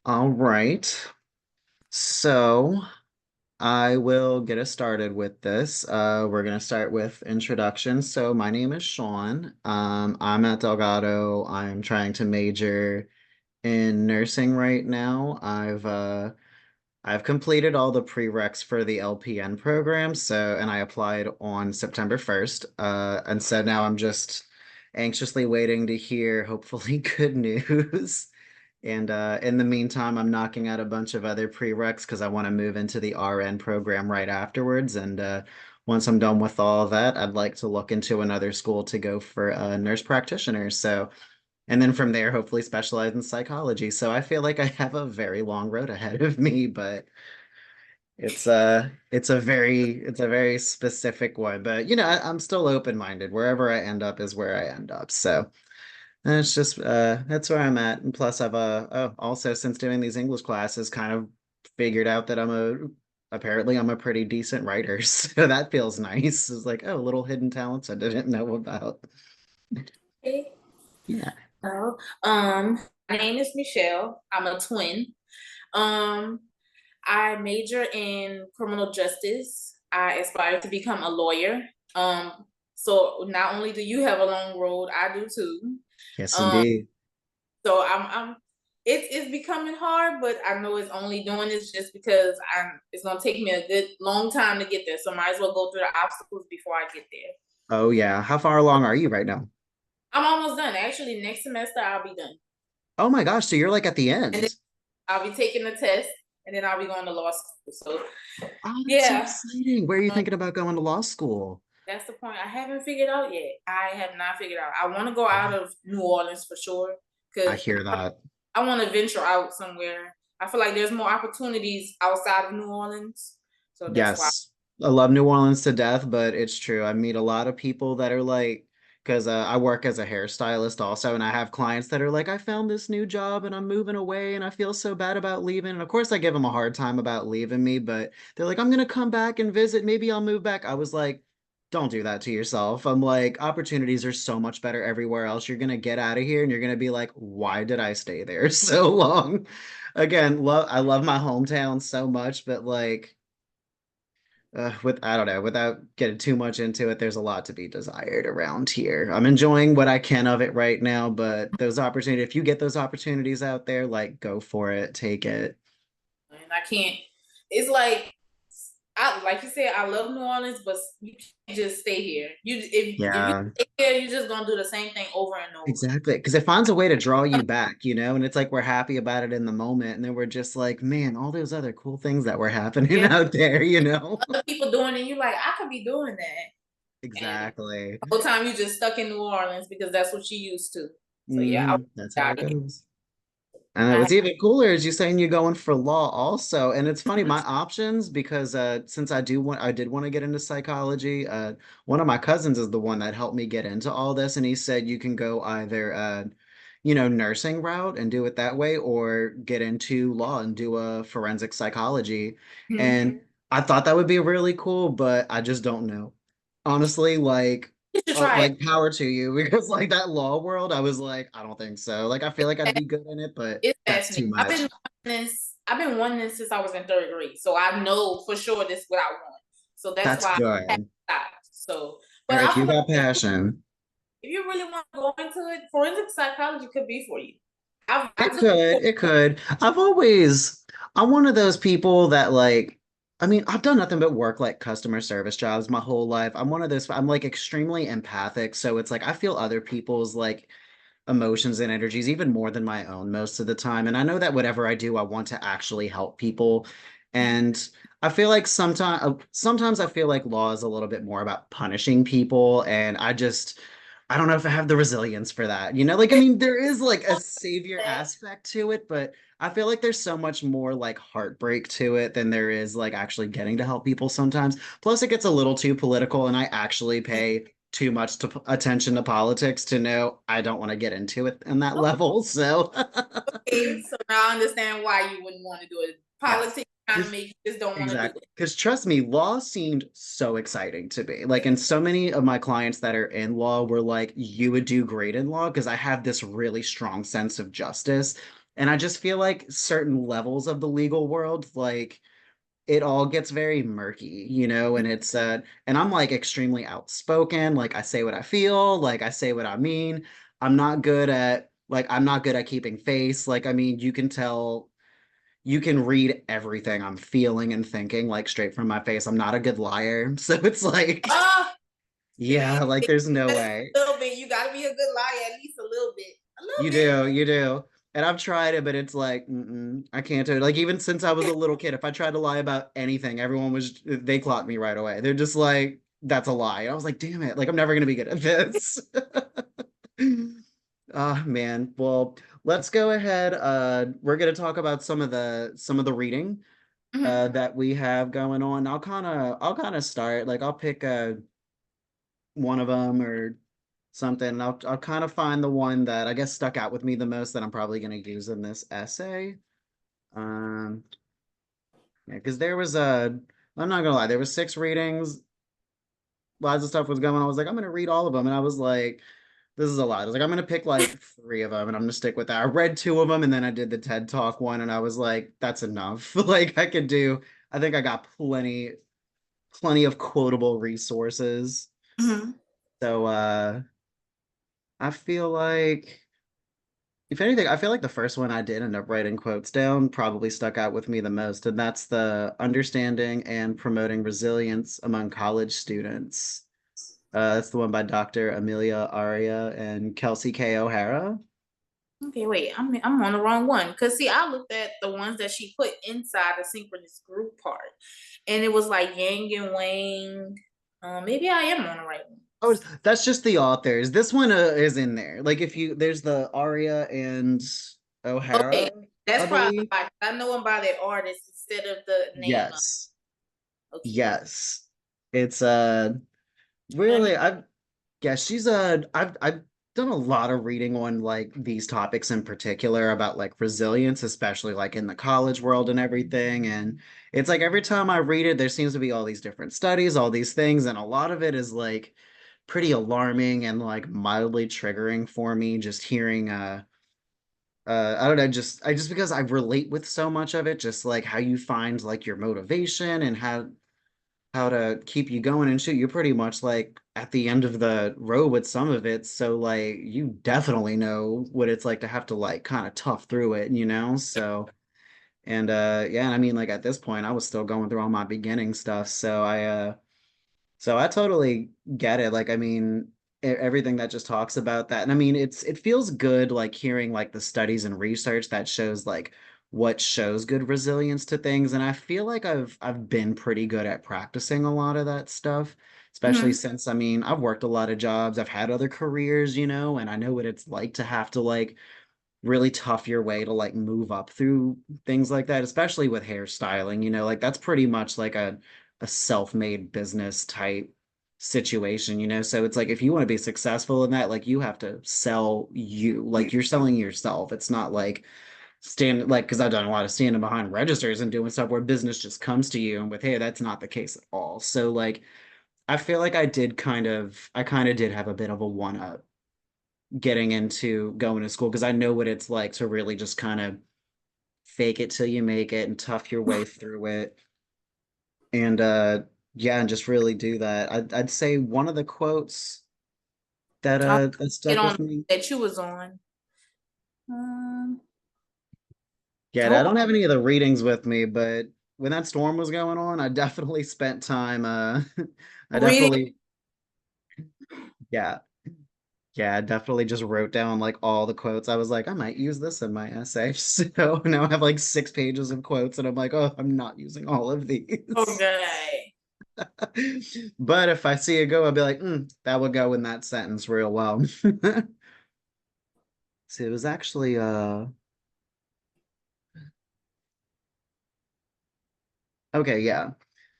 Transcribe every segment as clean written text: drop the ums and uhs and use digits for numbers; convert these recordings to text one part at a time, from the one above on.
All right. So I will get us started with this. We're going to start with introductions. So my name is Sean. I'm at Delgado. I'm trying to major in nursing right now. I've completed all the prereqs for the LPN program. And I applied on September 1st. And so now I'm just anxiously waiting to hear hopefully good news. And in the meantime, I'm knocking out a bunch of other prereqs because I want to move into the RN program right afterwards. And once I'm done with all that, I'd like to look into another school to go for a nurse practitioner. And then from there, hopefully specialize in psychology. So I feel like I have a very long road ahead of me, but it's a very specific one. But I'm still open-minded. Wherever I end up is where I end up. So. And it's just that's where I'm at. And plus I've also since doing these English classes kind of figured out that apparently I'm a pretty decent writer. So that feels nice. It's like, oh, little hidden talents I didn't know about. Hey, Yeah. well, my name is Michelle. I'm a twin. Um, I major in criminal justice. I aspire to become a lawyer. So not only do you have a long road, I do too. Yes, Um, indeed. so it's becoming hard, but I know it's only doing this just because it's gonna take me a good long time to get there. So I might as well go through the obstacles before I get there. Oh yeah. How far along are you right now? I'm almost done. Actually, next semester I'll be done. Oh my gosh, so you're like at the And then end. I'll be taking the test, and then I'll be going to law school. So, Oh, that's so yeah, exciting. Where are you um, thinking about going to law school? that's the point. I haven't figured out yet. I have not figured out. I want to go out of New Orleans for sure I because hear that. I want to venture out somewhere. I feel like there's more opportunities outside of New Orleans, so that's why. Yes, I love New Orleans to death, but it's true. I meet a lot of people that are like, because I work as a hairstylist also, and I have clients that are like, I found this new job and I'm moving away and I feel so bad about leaving. And of course, I give them a hard time about leaving me, but they're like, I'm gonna come back and visit. Maybe I'll move back. I was like, don't do that to yourself. I'm like, opportunities are so much better everywhere else. You're gonna get out of here and you're gonna be like, why did I stay there so long? Again, I love my hometown so much, but like with I don't know, without getting too much into it, there's a lot to be desired around here. I'm enjoying what I can of it right now, but those opportunities, if you get those opportunities out there, like go for it, take it. And I can't. It's like you said, I love New Orleans, but you can't just stay here. If you Yeah, stay here, you're just gonna do the same thing over and over. exactly. Because it finds a way to draw you back, and it's like we're happy about it in the moment, and then we're just like, man, all those other cool things that were happening Yeah, out there. other people doing it, you like, I could be doing that. And Exactly. the whole time you just stuck in New Orleans because that's what you used to. So yeah, That's how I it got it. goes. And I what's even cooler is you saying you're going for law also. And it's funny, my options, because since I did want to get into psychology, one of my cousins is the one that helped me get into all this. And he said you can go either nursing route and do it that way, or get into law and do a forensic psychology. Mhm. And I thought that would be really cool, but I just don't know. Honestly, You should try like power to you because like that law world, I was like, I don't think so. Like I feel like I'd it. be good in it, but It's that's too fascinating. much. I've been wanting this since I was in third grade. So I know for sure this is what I want. So that's That's why I good. stopped. So, but If I you feel like got passion, if you really want to go into it, forensic psychology could be for you. I it took it could. for It could. I'm one of those people that like, I mean, I've done nothing but work like customer service jobs my whole life. I'm like extremely empathic. So it's like I feel other people's like emotions and energies even more than my own most of the time. And I know that whatever I do, I want to actually help people. And I feel like sometimes I feel like law is a little bit more about punishing people. And I don't know if I have the resilience for that. Like I mean, there is like a savior that. aspect to it, but I feel like there's so much more like heartbreak to it than there is like actually getting to help people sometimes. Plus, it gets a little too political, and I actually pay too much attention to politics to know I don't want to get into it in that level. So, Okay, so now I understand why you wouldn't want to do it. yes. Politics kind of make you just don't want to do Exactly. it. Because trust me, law seemed so exciting to me. Like, and so many of my clients that are in law were like, you would do great in law because I have this really strong sense of justice. And I just feel like certain levels of the legal world, like it all gets very murky, and and I'm like extremely outspoken. Like I say what I feel, like I say what I mean. I'm not good at keeping face. Like, I mean, you can tell, you can read everything I'm feeling and thinking like straight from my face. I'm not a good liar. So it's like, Oh, see, yeah, like there's no just way. a little bit. You got to be a good liar, at least a little bit. A little You bit. do, you do. And I've tried it, but it's like, I can't do it. Like even since I was a little kid, if I tried to lie about anything, they clocked me right away. They're just like, that's a lie. And I was like, damn it, like I'm never gonna be good at this. Ah, man. Well, let's go ahead. We're gonna talk about some of the reading Mhm. that we have going on. I'll kind of start. Like I'll pick one of them or something. And I'll kind of find the one that I guess stuck out with me the most that I'm probably going to use in this essay. Um, yeah, because I'm not gonna lie, there was six readings. Lots of stuff was going on. I was like, I'm gonna read all of them, and I was like, this is a lot. I was like, I'm gonna pick like three of them, and I'm gonna stick with that. I read two of them, and then I did the TED Talk one, and I was like, that's enough. Like I could do. I think I got plenty of quotable resources. Mhm. So I feel like if anything, I feel like the first one I did end up writing quotes down probably stuck out with me the most, and that's the understanding and promoting resilience among college students. That's the one by Dr. Amelia Aria and Kelsey K. O'Hara. Okay, wait. I'm on the wrong one. Cause see, I looked at the ones that she put inside the synchronous group part, and it was like Yang and Wang. Maybe I am on the right one. Oh, that's just the authors. This one is in there. Like if you, there's the Aria and Okay, O'Hara, I that's probably believe. why I know them by their artist instead of the name. Yes, Okay, yes. It's let me. really, yeah, I've done a lot of reading on like these topics in particular about like resilience, especially like in the college world and everything. And it's like every time I read it, there seems to be all these different studies, all these things, and a lot of it is like pretty alarming and like mildly triggering for me just hearing I don't know, just because I relate with so much of it, just like how you find like your motivation and how to keep you going and shit. You're pretty much like at the end of the road with some of it. So like you definitely know what it's like to have to like kind of tough through it. So and yeah, and I mean like at this point I was still going through all my beginning stuff. So I totally get it. Like, I mean, everything that just talks about that. And I mean, it feels good like hearing like the studies and research that shows like what shows good resilience to things. And I feel like I've been pretty good at practicing a lot of that stuff, especially Mhm. since I mean, I've worked a lot of jobs, I've had other careers, and I know what it's like to have to like really tough your way to like move up through things like that, especially with hairstyling, like that's pretty much like a self-made business type situation. So it's like if you want to be successful in that, like you have to sell you, like you're selling yourself. It's not like stand like because I've done a lot of standing behind registers and doing stuff where business just comes to you and with hair, that's not the case at all. So like I feel like I kind of did have a bit of a one up getting into going to school because I know what it's like to really just kind of fake it till you make it and tough your way through it. And yeah, and just really do that. I'd say one of the quotes I'll that get stuck on with me. that you was on. Um, Yeah, I oh, don't have any of the readings with me, but when that storm was going on, I definitely spent time I reading. definitely yeah. Yeah, I definitely just wrote down like all the quotes. I was like, I might use this in my essay. So now I have like 6 pages of quotes, and I'm like, oh, I'm not using all of these. Okay. But if I see it go, I'll be like, that would go in that sentence real well. See, it was actually okay, yeah.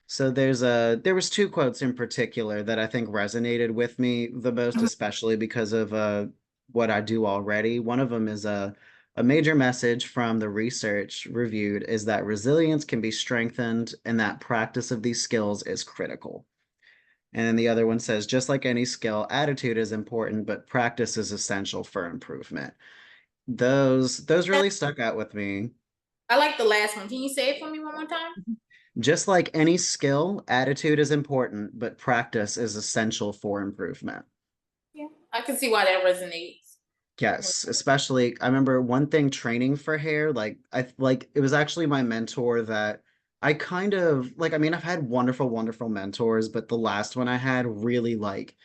So there was two quotes in particular that I think resonated with me the most, especially because of what I do already. One of them is a major message from the research reviewed is that resilience can be strengthened and that practice of these skills is critical. And then the other one says, just like any skill, attitude is important, but practice is essential for improvement. Those really stuck out with me. I like the last one. Can you say it for me one more time? Just like any skill, attitude is important, but practice is essential for improvement. Yeah, I can see why that resonates. Yes, especially I remember one thing training for hair, like it was actually my mentor that I kind of like I mean I've had wonderful, wonderful mentors, but the last one I had really like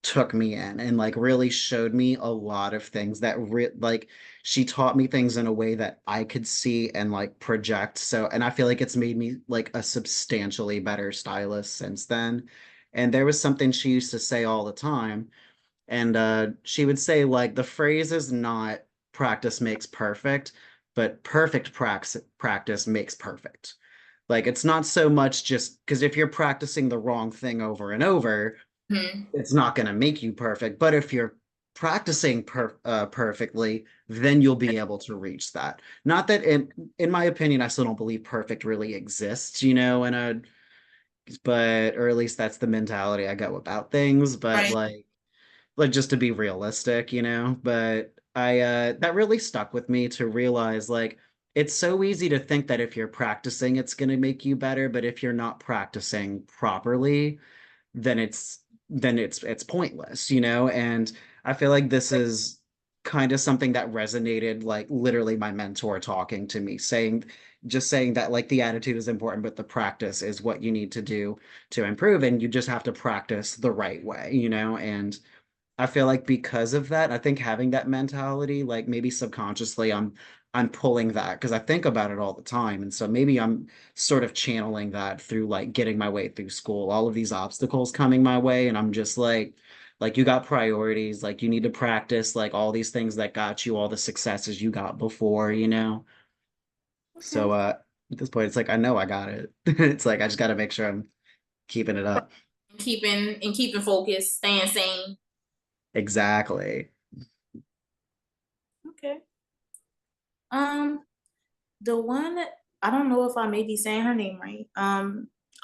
took me in and like really showed me a lot of things that like she taught me things in a way that I could see and like project. So, and I feel like it's made me like a substantially better stylist since then. And there was something she used to say all the time. And she would say like the phrase is not practice makes perfect, but perfect practice makes perfect. Like it's not so much just because if you're practicing the wrong thing over and over, Mhm. it's not going to make you perfect. But if you're practicing perfectly, then you'll be able to reach that. Not that in my opinion, I still don't believe perfect really exists, you know, in a but or at least that's the mentality I go about things. But Right. like just to be realistic, you know. But I that really stuck with me to realize like it's so easy to think that if you're practicing, it's going to make you better, but if you're not practicing properly, then it's pointless, you know? And I feel like this is kind of something that resonated like literally my mentor talking to me saying that like the attitude is important but the practice is what you need to do to improve and you just have to practice the right way, you know? And I feel like because of that, I think having that mentality, like maybe subconsciously, I'm pulling that because I think about it all the time. And so maybe I'm sort of channeling that through like getting my way through school, all of these obstacles coming my way, and I'm just like you got priorities, like you need to practice like all these things that got you all the successes you got before, you know? So Okay. at this point it's like I know I got it. It's like I just gotta make sure I'm keeping it up. Keeping focused, staying sane. Exactly. Okay. Um, the one I don't know if I may be saying her name right.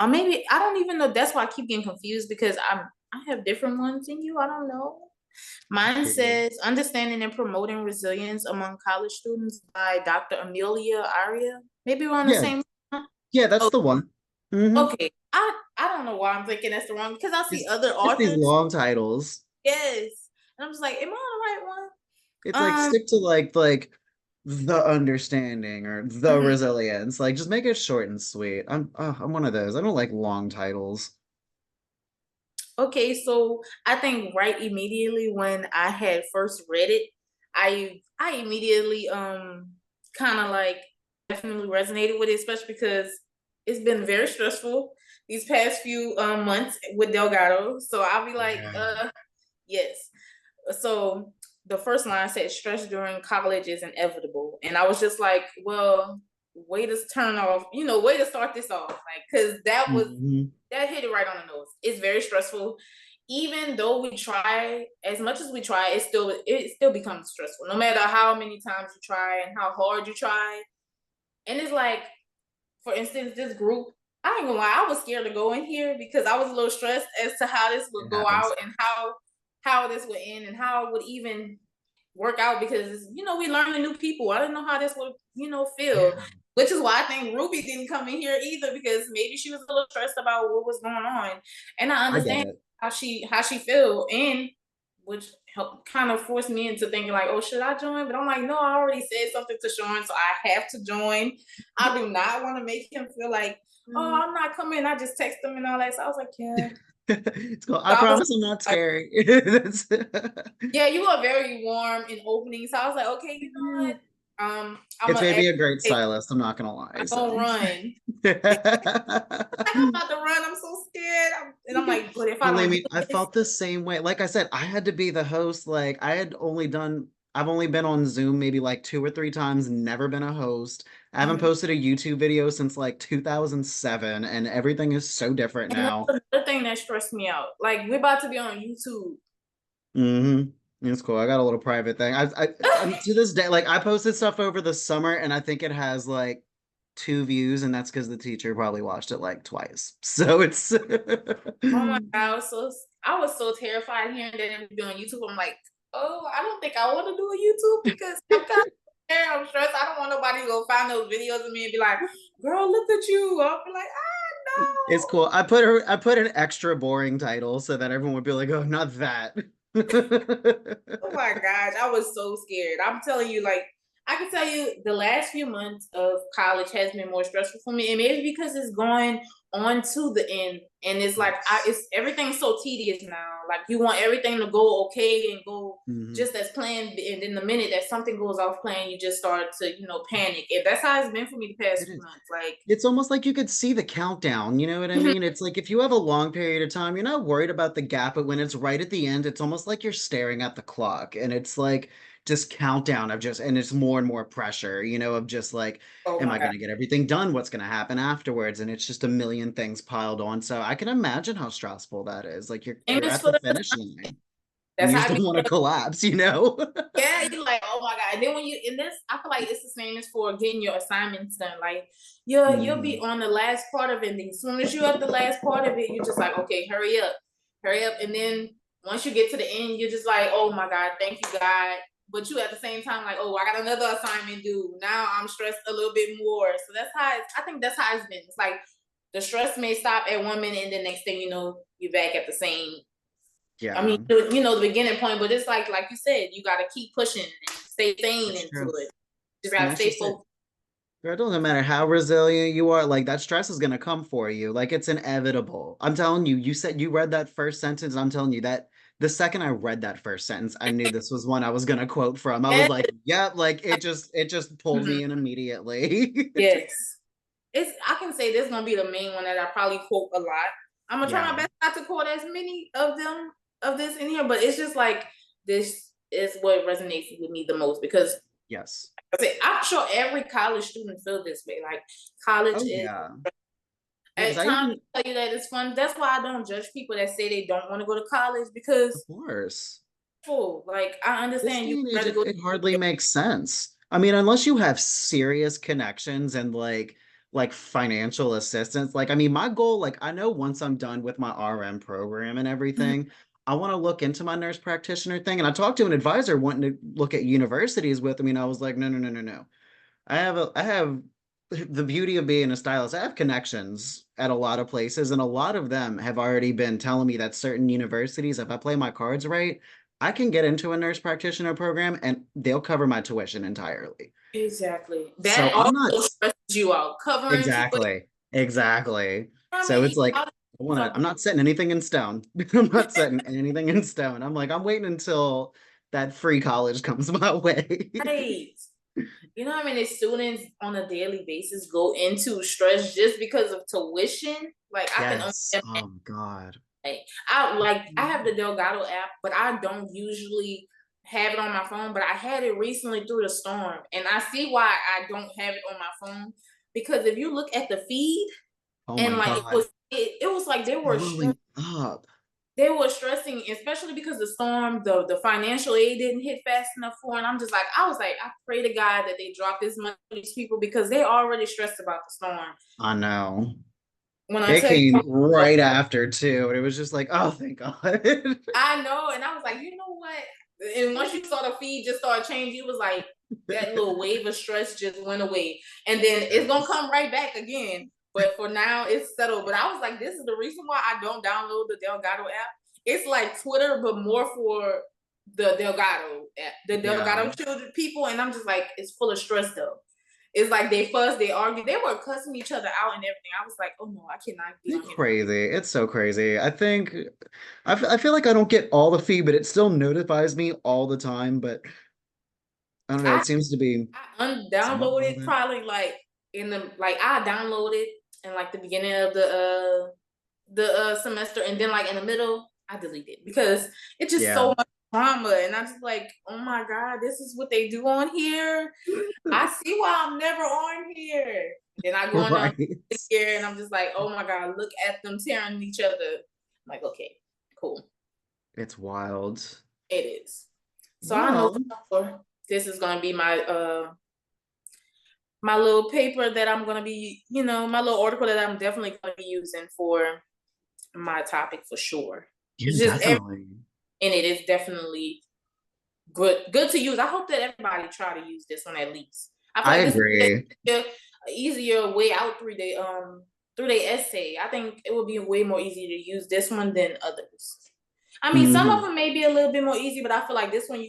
Or maybe I don't even know. That's why I keep getting confused because I have different ones than you. I don't know. Mine Cool. says Understanding and Promoting Resilience Among College Students by Dr. Amelia Aria. Maybe we're on the Yeah, same one. yeah, that's Oh, the one. Hmm. okay. I don't know why I'm thinking that's the wrong because I see other Just these authors. long titles. Yes. And I'm just like, am I on the right It's like one? stick to like the understanding or the Mhm. resilience. Like just make it short and sweet. I'm one of those. I don't like long titles. Okay, so I think right immediately when I had first read it, I immediately kind of like definitely resonated with it, especially because it's been very stressful these past few months with Delgado. So I'll be like, Yeah. yes. So the first line said stress during college is inevitable. And I was just like, well, way to turn off, way to start this off. Like, cause Hmm. that hit it right on the nose. It's very stressful. Even though we try, as much as we try, it still becomes stressful. No matter how many times you try and how hard you try. And it's like, for instance, this group, I ain't gonna lie, I was scared to go in here because I was a little stressed as to how this would It go happens. out and how this would end and how it would even work out because we learning new people. I didn't know how this would feel, Yeah, which is why I think Ruby didn't come in here either because maybe she was a little stressed about what was going on, and I I get understand it. how she feel, and which helped kind of forced me into thinking like, oh, should I join? But I'm like, no, I already said something to Sean, so I have to join. I do not want to make him feel like, oh, I'm not coming. I just text him and all that. So I was like, yeah. It's cool. I So I was promise I'm not like, scary. That's yeah, you are very warm and opening. So I was like, okay, you know what? I'm it's gonna made me a actually great take. stylist, I'm not gonna lie. I'm So gonna run. Like I'm about to run. I'm so scared. And I'm like, but if I believe don't do me, I this, felt the same way. Like I said, I had to be the host. I've only been on Zoom maybe like two or three times, never been a host. I haven't mhm. posted a YouTube video since like 2007, and everything is so different And now. that's another thing that stressed me out. Like we're about to be on YouTube. Hmm. It's cool. I got a little private thing. I'm to this day, like I posted stuff over the summer, and I think it has like two views, and that's because the teacher probably watched it like twice. So it's Oh my god, I was so terrified hearing that it would be on YouTube. I'm like, oh, I don't think I want to do a YouTube because I'm kind. somebody go find those videos of me and be like, "Girl, look at you." I'll be like, It's "Ah, cool. I put an extra boring title so that everyone would be like, oh, not that. oh my gosh, I was so scared." I'm telling you, like, I can tell you the last few months of college has been more stressful for me. And maybe because it's going on to the end. And it's like Yes. it's everything's so tedious now. Like you want everything to go okay and go Mhm. just as planned. And then the minute that something goes off plan, you just start to, panic. And that's how it's been for me the past It few is. months. Like It's almost like you could see the countdown, you know what I mean? It's like if you have a long period of time, you're not worried about the gap, but when it's right at the end, it's almost like you're staring at the clock and it's like just countdown of just, and it's more and more pressure, of just like, oh am my I God. going to get everything done? What's going to happen afterwards? And it's just a million things piled on. So I can imagine how stressful that is. Like you're Famous at for the the finish line and that's you how just I don't be. want to collapse? Yeah, you like, oh my God. And then when you in this, I feel like it's the same as for getting your assignments done. Like you'll be Hmm. on the last part of it. And as soon as you're at the last part of it, you're just like, okay, hurry up. Hurry up. And then once you get to the end, you're just like, oh my God, thank you, God. But you at the same time, like, oh, I got another assignment due. Now I'm stressed a little bit more. So that's how I think that's how it's been. It's like the stress may stop at 1 minute and the next thing you know, you're back at the same. I mean, Yeah, the beginning point, but it's like you said, you got to keep pushing and stay sane that's into true. it. Just got And to that's stay just it. focused. Girl, it doesn't matter how resilient you are, like that stress is gonna come for you. Like it's inevitable. I'm telling you, you said you read that first sentence. I'm telling you that the second I read that first sentence, I knew this was one I was gonna quote from. I was Yes. like, yep, like it just pulled Mhm. me in immediately. Yes. It's I can say this is gonna be the main one that I probably quote a lot. I'm gonna try Yeah. my best not to quote as many of them of this in here, but it's just like this is what resonates with me the most because Yes. I say I'm sure every college student feel this way. Like college Oh is yeah. Yeah, because at I times even, I tell you that it's fun. That's why I don't judge people that say they don't want to go to college of because course. full. Like I This understand day you and age, rather it, go. it hardly makes sense. I mean, unless you have serious connections and like financial assistance. Like, I mean, my goal, like I know once I'm done with my RM program and Mhm. everything, I want to look into my nurse practitioner thing. And I talked to an advisor wanting to look at universities with me, and I was like, no, no, no, no, no. I have the beauty of being a stylist. I have connections at a lot of places, and a lot of them have already been telling me that certain universities, if I play my cards right, I can get into a nurse practitioner program and they'll cover my tuition entirely. Exactly. So That I'm not also stresses you out. Covering people. exactly, exactly. I So mean, it's like college are I'm not setting anything in stone. I'm not setting anything in stone. I'm like, I'm waiting until that free college comes my way. great. You know how many students on a daily basis go into stress just because of tuition? Like I can only Yes. Oh God. I have the Delgado app, but I don't usually have it on my phone. But I had it recently through the storm, and I see why I don't have it on my phone because if you look at the feed Oh my and like God. it was like Blowing up. they were stressing, especially because the storm, the financial aid didn't hit fast enough for, and I'm just like, I was like, I pray to God that they drop this money to these people because they already stressed about the storm. I know. When I It tell you, came right after too, and it was just like, oh, thank God. I know, and I was like, you know what? And once you saw the feed just start changing, it was like that little wave of stress just went away, and then it's gonna Yes. come right back again. But for now, it's settled. But I was like, this is the reason why I don't download the Delgado app. It's like Twitter, but more for the Delgado app, the Yeah. Delgado children people, and I'm just like, it's full of stress though. It's like they fuss, they argue, they were cussing each other out and everything. I was like, oh no, I cannot be It's on here. crazy. It's so crazy. I think I feel like I don't get all the feed, but it still notifies me all the time. But I don't know. I It seems to be I somewhat undownloaded relevant. probably like in the like I downloaded in like the beginning of the semester and then like in the middle I deleted because it's just Yeah. so much drama and I'm just like, oh my God, this is what they do on here. I see why I'm never on here. Then I go on Right. here and I'm just like, oh my God, look at them tearing each other. I'm like, okay, cool. It's wild. It is. So I know Well, for this is gonna be my little paper that I'm gonna be, my little article that I'm definitely gonna be using for my topic for sure. yeah, It's just definitely. and it is definitely good to use. I hope that everybody try to use this one at least. I feel I like this would agree. be a easier way out through the essay. I think it would be way more easy to use this one than others. I mean, some of Mhm. them may be a little bit more easy, but I feel like this one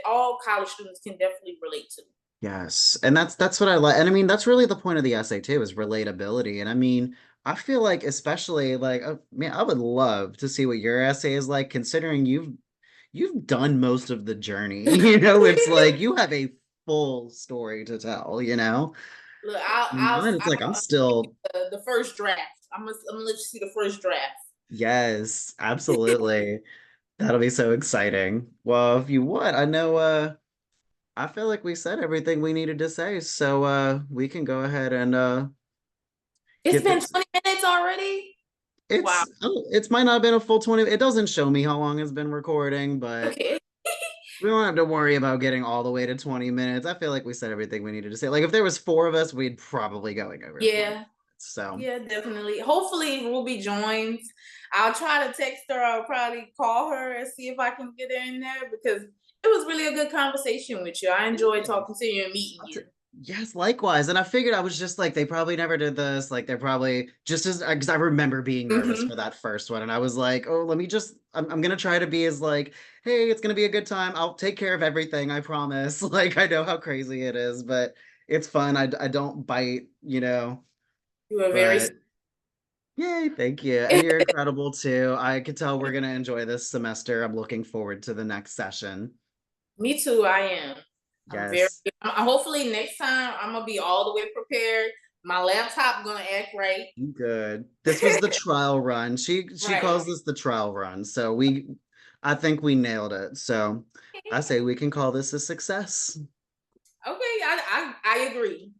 all college students can definitely relate to. Yes. And that's what I like. And I mean, that's really the point of the essay too, is relatability. And I mean, I feel like especially like man, I would love to see what your essay is like, considering you've done most of the journey. You know, it's like you have a full story to tell, you know? Look, Mine, it's like I'm still, the first draft. I'm gonna let you see the first draft. yes, absolutely. That'll be so exciting. Well, if you would, I know I feel like we said everything we needed to say, so we can go ahead and It's get been this. 20 minutes already. Wow. It's might not have been a full 20. It doesn't show me how long it's been recording, but Okay. we don't have to worry about getting all the way to 20 minutes. I feel like we said everything we needed to say. Like if there was four of us, we'd probably going over 20 minutes. Yeah. So Yeah, definitely. Hopefully Ruby joins. I'll try to text her. I'll probably call her and see if I can get her in there because it was really a good conversation with you. I enjoyed yeah. talking to you and meeting That's you. it. Yes, likewise. And I figured I was just like, they probably never did this. Like, they're probably just as, because I remember being nervous for Hmm. that first one. And I was like, oh, let me just, I'm going to try to be as like, hey, it's going to be a good time. I'll take care of everything. I promise. Like, I know how crazy it is, but it's fun. I don't bite, you know, You were very. but yay, thank you. And you're incredible too. I could tell we're going to enjoy this semester. I'm looking forward to the next session. Me too. I am. I'm very. Yes. Hopefully next time I'm gonna be all the way prepared. My laptop gonna act right. Good. This was the trial run. She Right. calls this the trial run. So we I think we nailed it. So I say we can call this a success. Okay. I agree.